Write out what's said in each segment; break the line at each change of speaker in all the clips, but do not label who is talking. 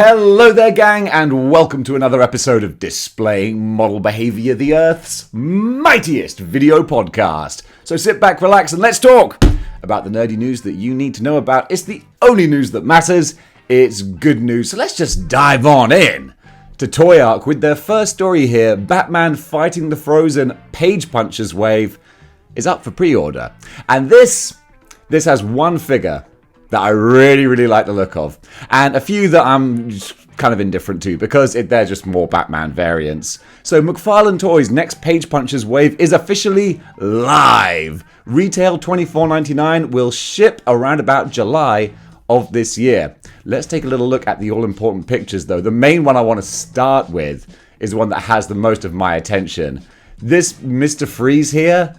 Hello there, gang, and welcome to another episode of Displaying-Model-Behaviour, the Earth's mightiest video podcast. So sit back, relax, and let's talk about the nerdy news that you need to know about. It's the only news that matters. It's good news. So let's just dive on in to Toy Arc with their first story here. Batman Fighting the Frozen Page Punchers wave is up for pre-order. And this has one figure that I really like the look of, and a few that I'm just kind of indifferent to because they're just more Batman variants. So McFarlane Toys' next Page Punchers wave is officially live. Retail $24.99, will ship around about July of this year. Let's take a little look at the all-important pictures though. The main one I want to start with is the one that has the most of my attention. This Mr. Freeze here,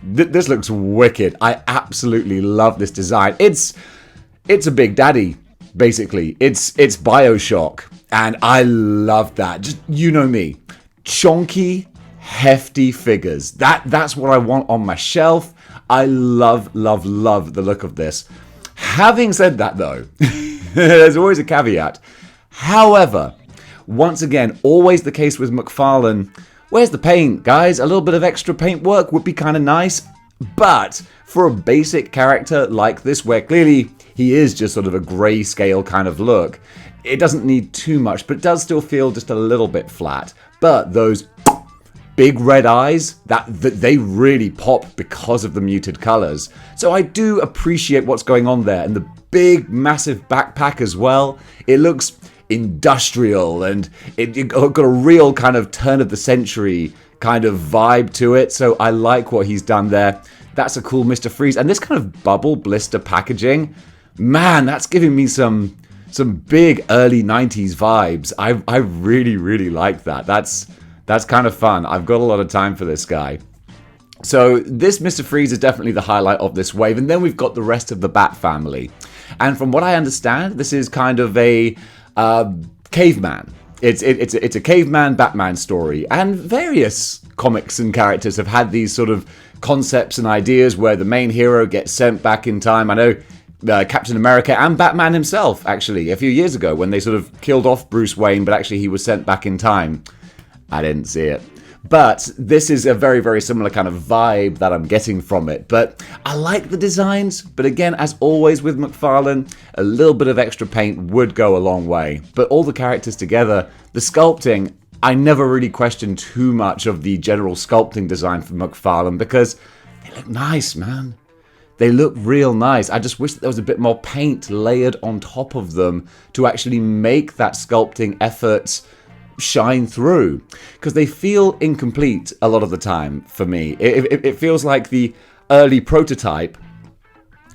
this looks wicked. I absolutely love this design. It's a Big Daddy, basically. It's Bioshock, and I love that. Just, you know me, chonky, hefty figures. That's what I want on my shelf. I love the look of this. Having said that, though, there's always a caveat. However, once again, always the case with McFarlane. Where's the paint, guys? A little bit of extra paint work would be kind of nice. But for a basic character like this, where clearly he is just sort of a grayscale kind of look, it doesn't need too much, but it does still feel just a little bit flat. But those big red eyes, that they really pop because of the muted colors. So I do appreciate what's going on there. And the big, massive backpack as well. It looks industrial, and it got a real kind of turn of the century kind of vibe to it, so I like what he's done there. That's a cool Mr. Freeze, and this kind of bubble blister packaging, man, that's giving me some big early 90s vibes. I really like that. That's kind of fun. I've got a lot of time for this guy. So this Mr. Freeze is definitely the highlight of this wave, and then we've got the rest of the Bat family. And from what I understand, this is kind of a caveman. It's a caveman Batman story, and various comics and characters have had these sort of concepts and ideas where the main hero gets sent back in time. I know Captain America and Batman himself, actually, a few years ago when they sort of killed off Bruce Wayne, but actually he was sent back in time. I didn't see it. But this is a very similar kind of vibe that I'm getting from it. But I like the designs. But again, as always with McFarlane, a little bit of extra paint would go a long way. But all the characters together, the sculpting, I never really questioned too much of the general sculpting design for McFarlane because they look nice, man. They look real nice. I just wish that there was a bit more paint layered on top of them to actually make that sculpting effort shine through, because they feel incomplete a lot of the time for me. It feels like the early prototype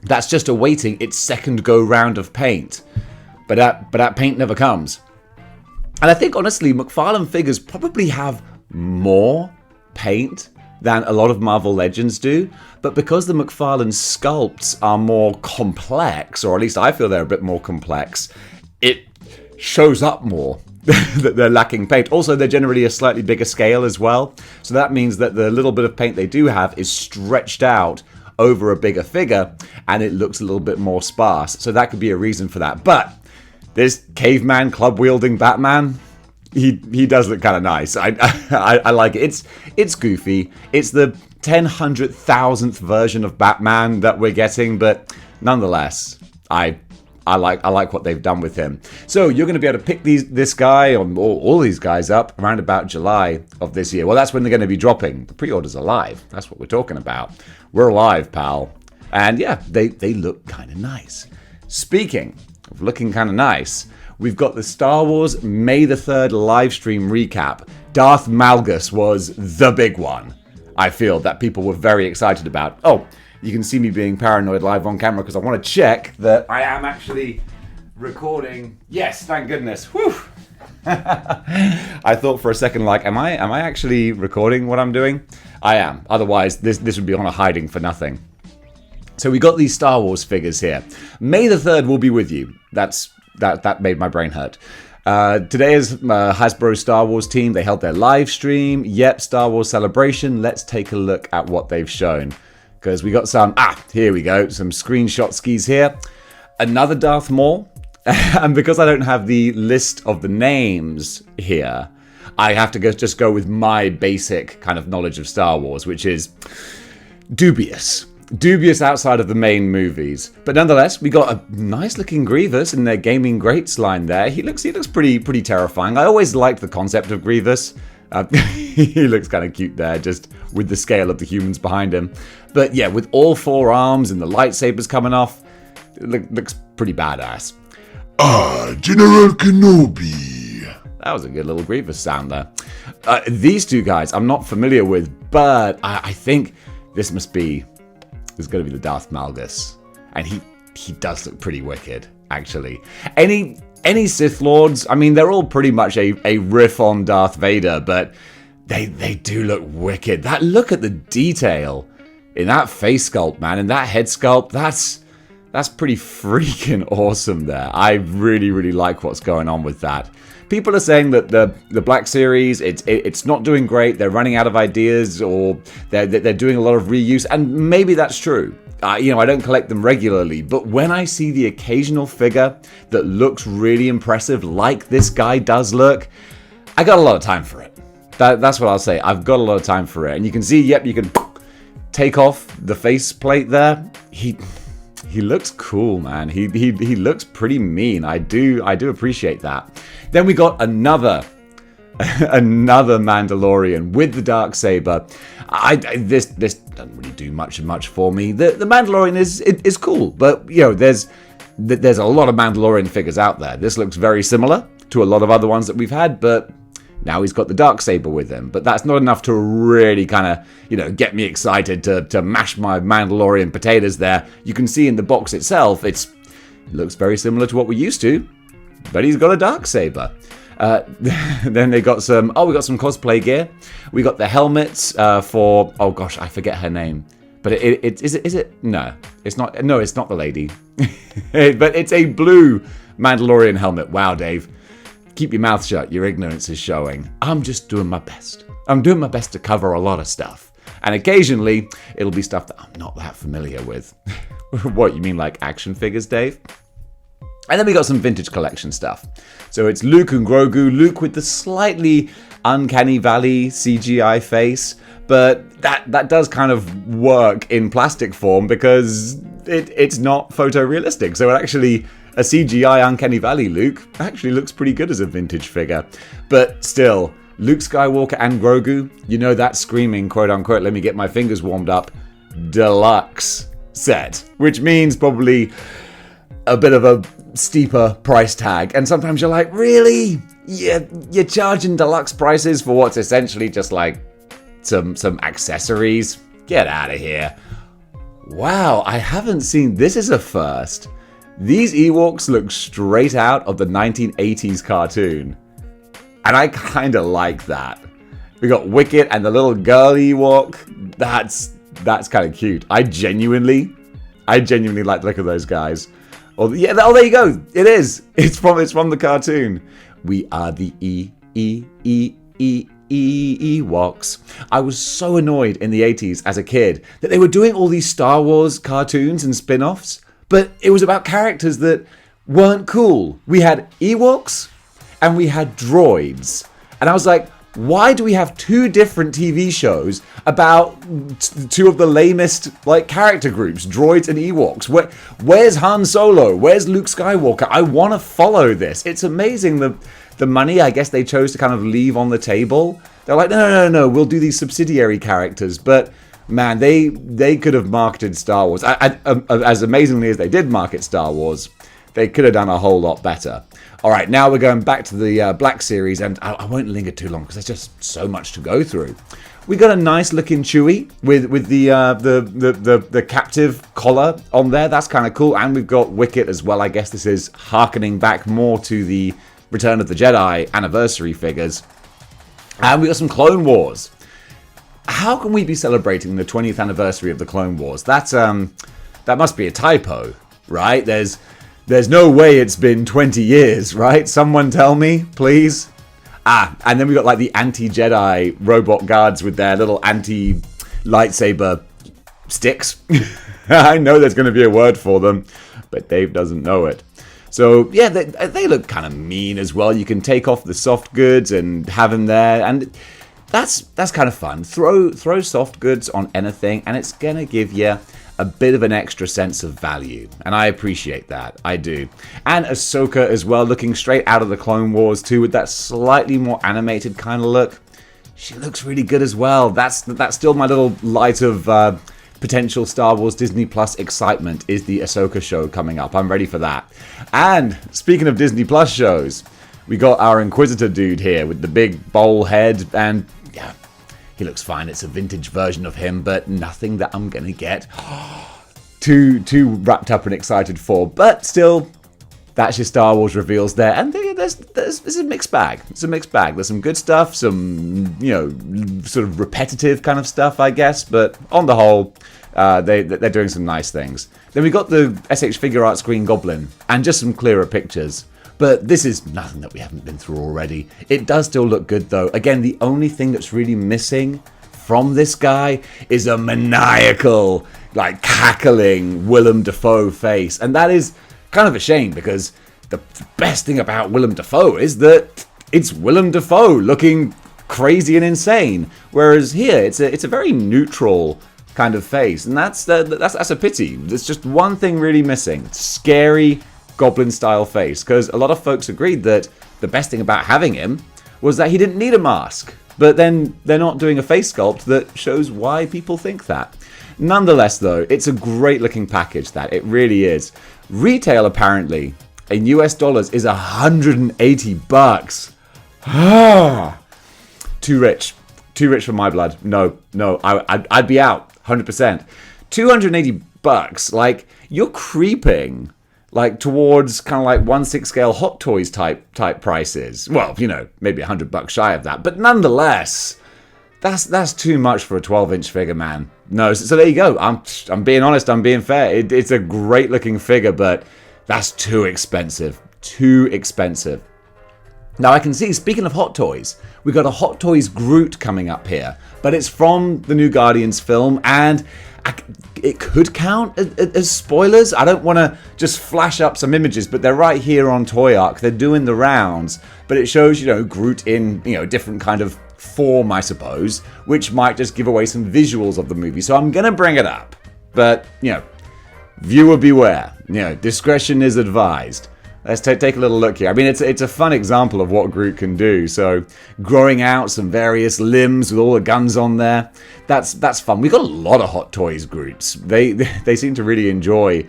that's just awaiting its second go round of paint, but that paint never comes. And I think honestly McFarlane figures probably have more paint than a lot of Marvel Legends do, but because the McFarlane sculpts are more complex, or at least I feel they're a bit more complex, it shows up more that they're lacking paint. Also, they're generally a slightly bigger scale as well, so that means that the little bit of paint they do have is stretched out over a bigger figure, and it looks a little bit more sparse, so that could be a reason for that. But this caveman club-wielding Batman, he does look kind of nice. I like it. It's goofy. It's the 100,000th version of Batman that we're getting, but nonetheless, I like what they've done with him. So you're going to be able to pick this guy, or all these guys up around about July of this year. Well, that's when they're going to be dropping. The pre-orders are live. That's what we're talking about. We're live, pal. And yeah, they look kind of nice. Speaking of looking kind of nice, we've got the Star Wars May the 3rd live stream recap. Darth Malgus was the big one, I feel, that people were very excited about. Oh, you can see me being paranoid live on camera because I want to check that I am actually recording. Yes, thank goodness. Whew. I thought for a second, like, am I actually recording what I'm doing? I am. Otherwise, this would be on a hiding for nothing. So we got these Star Wars figures here. May the 3rd will be with you. That made my brain hurt. Today is Hasbro Star Wars team. They held their live stream. Yep, Star Wars Celebration. Let's take a look at what they've shown. Because we got some, here we go, some screenshot skis here. Another Darth Maul. And because I don't have the list of the names here, I have to just go with my basic kind of knowledge of Star Wars, which is dubious. Dubious outside of the main movies. But nonetheless, we got a nice looking Grievous in their Gaming Greats line there. He looks pretty terrifying. I always liked the concept of Grievous. He looks kind of cute there, just with the scale of the humans behind him. But yeah, with all 4 arms and the lightsabers coming off, it looks pretty badass.
General Kenobi.
That was a good little Grievous sound there. These 2 guys I'm not familiar with, but I think this is going to be the Darth Malgus. And he does look pretty wicked, actually. Any Sith Lords, I mean, they're all pretty much a riff on Darth Vader, but they do look wicked. Look at the detail in that face sculpt, man, and that head sculpt. That's pretty freaking awesome there. I really, really like what's going on with that. People are saying that the Black Series, it's not doing great. They're running out of ideas, or they're doing a lot of reuse, and maybe that's true. I don't collect them regularly, but when I see the occasional figure that looks really impressive, like this guy does look, I got a lot of time for it. That's what I'll say. I've got a lot of time for it, and you can see, yep, you can take off the faceplate there. He looks cool, man. He looks pretty mean. I do appreciate that. Then we got another Mandalorian with the Darksaber. This doesn't really do much for me. The Mandalorian is cool, but there's a lot of Mandalorian figures out there. This looks very similar to a lot of other ones that we've had, but now he's got the Darksaber with him. But that's not enough to really kind of, get me excited to mash my Mandalorian potatoes there. You can see in the box itself, it looks very similar to what we're used to, but he's got a Darksaber. Then we got some cosplay gear. We got the helmets for, oh gosh, I forget her name. But is it? No, it's not. No, it's not the lady. But it's a blue Mandalorian helmet. Wow, Dave. Keep your mouth shut. Your ignorance is showing. I'm just doing my best. I'm doing my best to cover a lot of stuff. And occasionally, it'll be stuff that I'm not that familiar with. What, you mean like action figures, Dave? And then we got some vintage collection stuff. So it's Luke and Grogu. Luke with the slightly uncanny valley CGI face. But that does kind of work in plastic form because it's not photorealistic. So it actually, a CGI Uncanny Valley Luke actually looks pretty good as a vintage figure. But still, Luke Skywalker and Grogu, that screaming, quote unquote, let me get my fingers warmed up, deluxe set. Which means probably a bit of a steeper price tag. And sometimes you're like, really? Yeah, you're charging deluxe prices for what's essentially just like some accessories? Get out of here. Wow, I haven't seen, this is a first. These Ewoks look straight out of the 1980s cartoon. And I kind of like that. We got Wicket and the little girl Ewok. That's kind of cute. I genuinely like the look of those guys. Oh, yeah, there you go. It is. It's from the cartoon. We are the Ewoks. I was so annoyed in the 80s as a kid that they were doing all these Star Wars cartoons and spin-offs, but it was about characters that weren't cool. We had Ewoks and we had droids. And I was like, why do we have 2 different TV shows about 2 of the lamest character groups, droids and Ewoks? Where's Han Solo? Where's Luke Skywalker? I want to follow this. It's amazing the money, I guess, they chose to kind of leave on the table. They're like, no, we'll do these subsidiary characters. But man, they could have marketed Star Wars. As amazingly as they did market Star Wars, they could have done a whole lot better. All right, now we're going back to the Black Series, and I won't linger too long because there's just so much to go through. We got a nice looking Chewie with the captive collar on there. That's kind of cool, and we've got Wicket as well. I guess this is harkening back more to the Return of the Jedi anniversary figures, and we got some Clone Wars. How can we be celebrating the 20th anniversary of the Clone Wars? That must be a typo, right? There's no way it's been 20 years, right? Someone tell me, please. And then we got like the anti-Jedi robot guards with their little anti-lightsaber sticks. I know there's going to be a word for them, but Dave doesn't know it. So yeah, they look kind of mean as well. You can take off the soft goods and have them there, and that's kind of fun. Throw soft goods on anything, and it's gonna give you a bit of an extra sense of value, and I appreciate that. I do. And Ahsoka as well, looking straight out of the Clone Wars too, with that slightly more animated kind of look. She looks really good as well. That's still my little light of potential Star Wars Disney Plus excitement, is the Ahsoka show coming up. I'm ready for that. And speaking of Disney Plus shows, we got our Inquisitor dude here with the big bowl head, and yeah, he looks fine. It's a vintage version of him, but nothing that I'm gonna get too wrapped up and excited for. But still, that's your Star Wars reveals there, and there's a mixed bag. It's a mixed bag. There's some good stuff, some sort of repetitive kind of stuff, I guess. But on the whole, they're doing some nice things. Then we got the SH Figure Arts Green Goblin, and just some clearer pictures. But this is nothing that we haven't been through already. It does still look good though. Again, the only thing that's really missing from this guy is a maniacal, like cackling Willem Dafoe face, and that is kind of a shame, because the best thing about Willem Dafoe is that it's Willem Dafoe looking crazy and insane, whereas here it's a very neutral kind of face, and that's a pity. There's just one thing really missing: scary Goblin style face, because a lot of folks agreed that the best thing about having him was that he didn't need a mask, but then they're not doing a face sculpt that shows why people think that. Nonetheless though, it's a great looking package, that it really is. Retail apparently in US dollars is $180. Too rich for my blood. No, I'd be out 100%. $280, like you're creeping like towards kind of like 1/6 scale Hot Toys type prices. Well, maybe $100 shy of that, but nonetheless, that's too much for a 12-inch figure, man. No, so there you go. I'm being honest. I'm being fair. It's a great looking figure, but that's too expensive. Too expensive. Now I can see, speaking of Hot Toys, we got a Hot Toys Groot coming up here, but it's from the new Guardians film, and it could count as spoilers. I don't want to just flash up some images, but they're right here on Toy Arc. They're doing the rounds, but it shows, Groot in, different kind of form, I suppose, which might just give away some visuals of the movie. So I'm going to bring it up, but, viewer beware. Discretion is advised. Let's take a little look here. I mean, it's a fun example of what Groot can do. So, growing out some various limbs with all the guns on there, that's fun. We got a lot of Hot Toys Groots. They seem to really enjoy,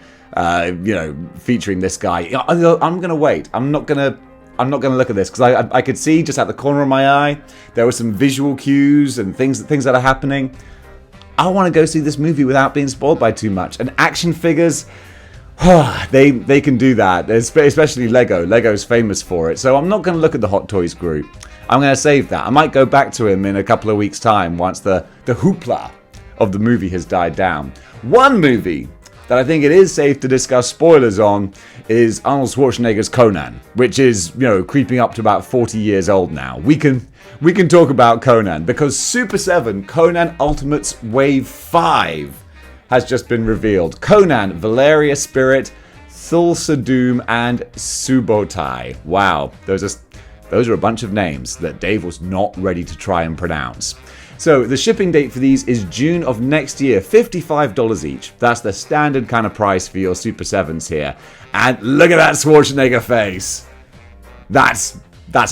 featuring this guy. I'm gonna wait. I'm not gonna look at this, because I could see just out the corner of my eye there were some visual cues and things that are happening. I want to go see this movie without being spoiled by too much. And action figures, they can do that, especially Lego. Lego's famous for it. So I'm not going to look at the Hot Toys Groot. I'm going to save that. I might go back to him in a couple of weeks' time once the hoopla of the movie has died down. One movie that I think it is safe to discuss spoilers on is Arnold Schwarzenegger's Conan, which is, creeping up to about 40 years old now. We can talk about Conan, because Super 7 Conan Ultimates Wave 5 has just been revealed. Conan, Valeria Spirit, Thulsa Doom, and Subotai. Wow, those are a bunch of names that Dave was not ready to try and pronounce. So the shipping date for these is June of next year, $55 each. That's the standard kind of price for your Super 7s here. And look at that Schwarzenegger face. That's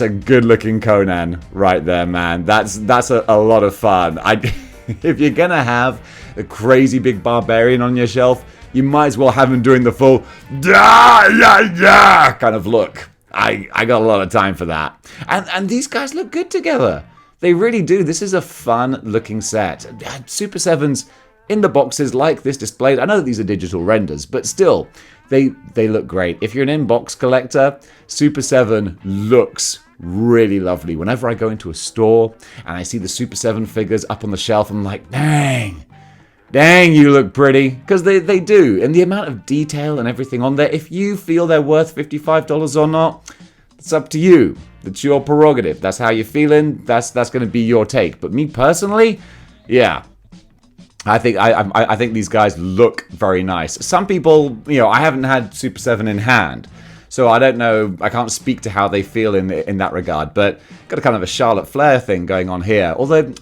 a good looking Conan right there, man. That's a lot of fun. If you're gonna have a crazy big barbarian on your shelf, you might as well have him doing the full yeah kind of look. I got a lot of time for that. And these guys look good together. They really do. This is a fun looking set. Super 7s in the boxes like this displayed. I know that these are digital renders, but still, they look great. If you're an in-box collector, Super 7 looks really lovely. Whenever I go into a store and I see the Super 7 figures up on the shelf, I'm like, dang, you look pretty. Because they do. And the amount of detail and everything on there, if you feel they're worth $55 or not, it's up to you. It's your prerogative. That's how you're feeling. That's going to be your take. But me personally, yeah, I think these guys look very nice. Some people, I haven't had Super 7 in hand, So I don't know, I can't speak to how they feel in that regard, but got a kind of a Charlotte Flair thing going on here. Although,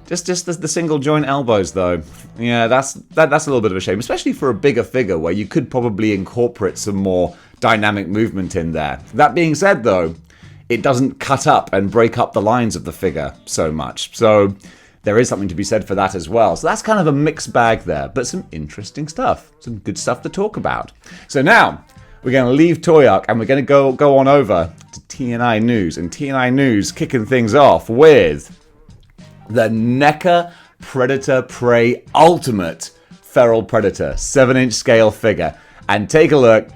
just the single joint elbows though, yeah, that's a little bit of a shame, especially for a bigger figure where you could probably incorporate some more dynamic movement in there. That being said though, it doesn't cut up and break up the lines of the figure so much. So there is something to be said for that as well. So that's kind of a mixed bag there, but some interesting stuff, some good stuff to talk about. So now, we're going to leave Toy Arc and we're going to go on over to TNI News. And TNI News kicking things off with the Neca Predator Prey Ultimate Feral Predator 7-inch scale figure. And take a look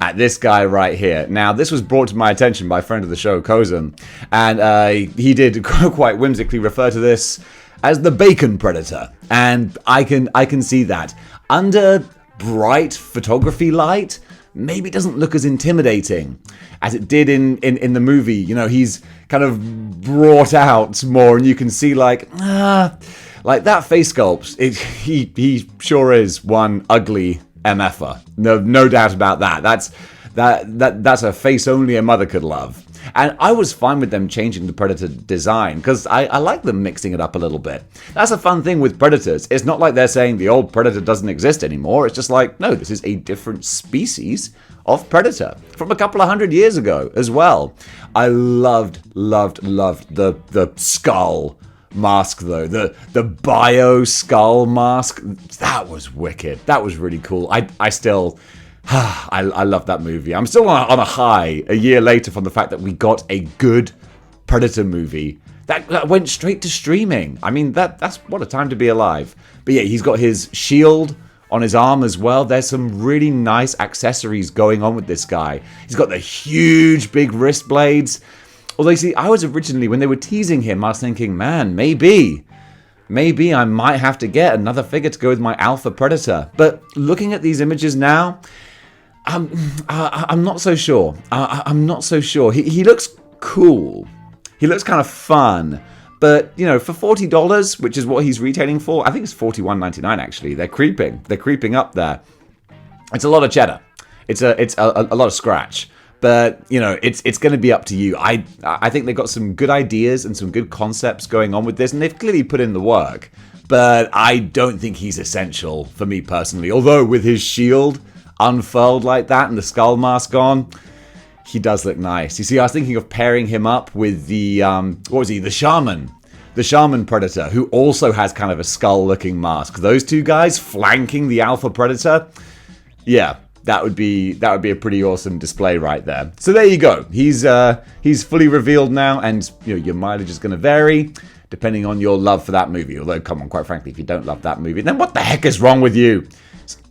at this guy right here. Now, this was brought to my attention by a friend of the show, Conan. And he did quite whimsically refer to this as the Bacon Predator. And I can see that. Under bright photography light, maybe doesn't look as intimidating as it did in the movie. You know, he's kind of brought out more, and you can see like that face sculpt. He sure is one ugly MFer. No doubt about that. That's a face only a mother could love. And I was fine with them changing the Predator design, because I like them mixing it up a little bit. That's a fun thing with Predators. It's not like they're saying the old Predator doesn't exist anymore. It's just like, no, this is a different species of Predator from a couple of hundred years ago as well. I loved the skull mask though. The bio skull mask. That was wicked. That was really cool. I still... I love that movie. I'm still on a high a year later from the fact that we got a good Predator movie that went straight to streaming. I mean, that's what a time to be alive. But yeah, he's got his shield on his arm as well. There's some really nice accessories going on with this guy. He's got the huge big wrist blades. Although, you see, I was originally, when they were teasing him, I was thinking, man, maybe I might have to get another figure to go with my Alpha Predator. But looking at these images now, I'm not so sure. I'm not so sure. He looks cool. He looks kind of fun. But, you know, for $40, which is what he's retailing for, I think it's $41.99 actually. They're creeping up there. It's a lot of cheddar. It's a lot of scratch. But, you know, it's going to be up to you. I think they've got some good ideas and some good concepts going on with this, and they've clearly put in the work. But I don't think he's essential for me personally. Although with his shield unfurled like that and the skull mask on, he does look nice. You see, I was thinking of pairing him up with the, what was he? The Shaman. The Shaman Predator, who also has kind of a skull-looking mask. Those two guys flanking the Alpha Predator. Yeah, that would be a pretty awesome display right there. So there you go. He's fully revealed now, and you know, your mileage is going to vary depending on your love for that movie. Although, come on, quite frankly, if you don't love that movie, then what the heck is wrong with you?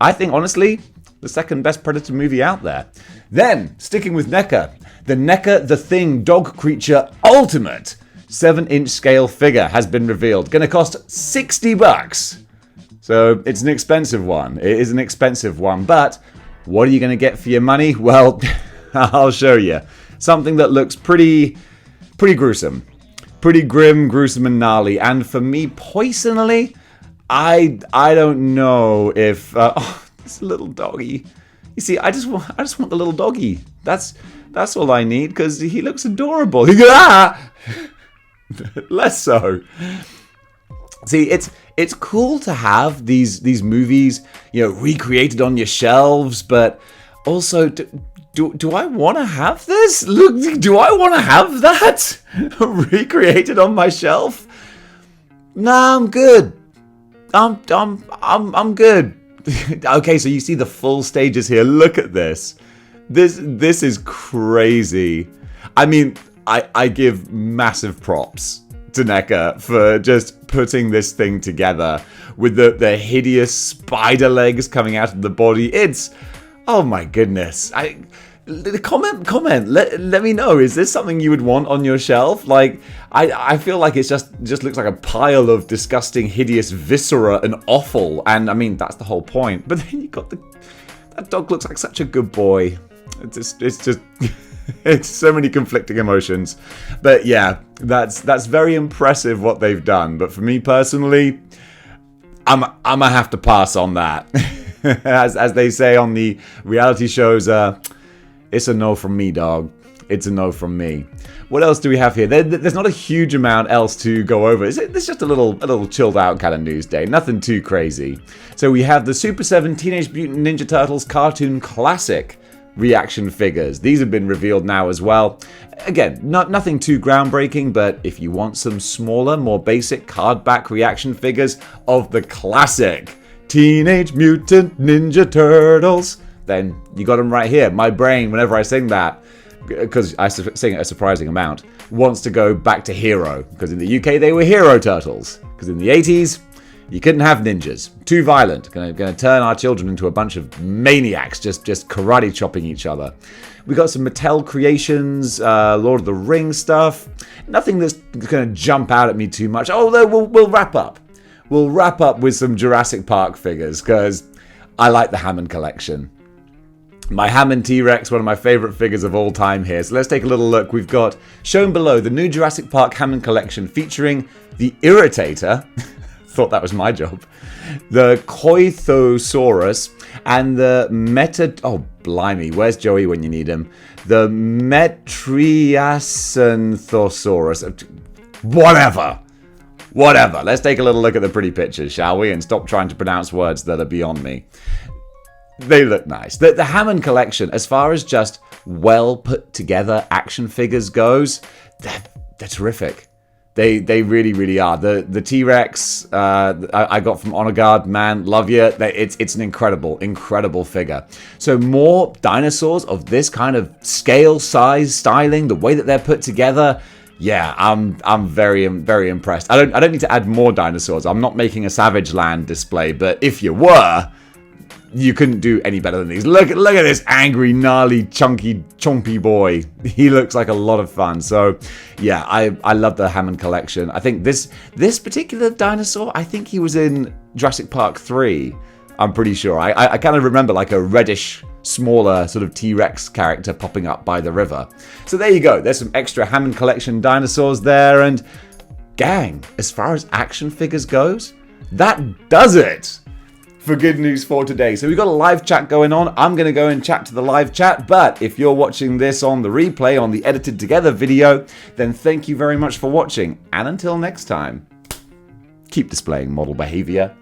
I think, honestly, the second best Predator movie out there. Then, sticking with NECA, the Neca The Thing Dog Creature Ultimate 7-inch scale figure has been revealed. Going to cost $60. So it's an expensive one. It is an expensive one, but what are you going to get for your money? Well, I'll show you. Something that looks pretty gruesome. Pretty grim, gruesome, and gnarly. And for me, personally, I don't know if... this little doggy. You see, I just want the little doggy. That's all I need, because he looks adorable. Less so. See, it's cool to have these movies, you know, recreated on your shelves, but also, do I want to have this? Look, do I want to have that recreated on my shelf? Nah, I'm good. I'm good. Okay, so you see the full stages here. Look at this. This is crazy. I mean, I give massive props to NECA for just putting this thing together with the hideous spider legs coming out of the body. It's, oh my goodness. Comment. Let me know. Is this something you would want on your shelf? Like, I feel like it's just looks like a pile of disgusting, hideous viscera and offal. And I mean, that's the whole point. But then you got that dog looks like such a good boy. It's just it's so many conflicting emotions. But yeah, that's very impressive what they've done. But for me personally, I'm gonna have to pass on that. as they say on the reality shows, It's a no from me, dog. It's a no from me. What else do we have here? There's not a huge amount else to go over. It's just a little chilled out kind of news day. Nothing too crazy. So we have the Super 7 Teenage Mutant Ninja Turtles Cartoon Classic reaction figures. These have been revealed now as well. Again, nothing too groundbreaking, but if you want some smaller, more basic card-back reaction figures of the classic Teenage Mutant Ninja Turtles, then you got them right here. My brain, whenever I sing that, because I sing it a surprising amount, wants to go back to Hero, because in the UK they were Hero Turtles, because in the 80s you couldn't have ninjas. Too violent. Going to turn our children into a bunch of maniacs, just karate chopping each other. We got some Mattel creations, Lord of the Rings stuff. Nothing that's going to jump out at me too much. Although we'll wrap up. We'll wrap up with some Jurassic Park figures, because I like the Hammond collection. My Hammond T-Rex, one of my favorite figures of all time here. So let's take a little look. We've got, shown below, the new Jurassic Park Hammond collection featuring the Irritator. Thought that was my job. The Coithosaurus and the oh blimey, where's Joey when you need him? The Metriacanthosaurus. Whatever. Let's take a little look at the pretty pictures, shall we? And stop trying to pronounce words that are beyond me. They look nice. The Hammond collection, as far as just well put together action figures goes, they're terrific. They really, really are. The T-Rex I got from Honor Guard, man, love you. It's an incredible figure. So more dinosaurs of this kind of scale, size, styling, the way that they're put together. Yeah, I'm very impressed. I don't need to add more dinosaurs. I'm not making a Savage Land display, but if you were, you couldn't do any better than these. Look at this angry, gnarly, chunky, chompy boy. He looks like a lot of fun. So, yeah, I love the Hammond collection. I think this particular dinosaur, I think he was in Jurassic Park 3. I'm pretty sure. I kind of remember like a reddish, smaller sort of T-Rex character popping up by the river. So there you go. There's some extra Hammond collection dinosaurs there. And gang, as far as action figures goes, that does it for Good News for today. So we've got a live chat going on. I'm going to go and chat to the live chat, but if you're watching this on the replay, on the edited together video, then thank you very much for watching. And until next time, keep displaying model behavior.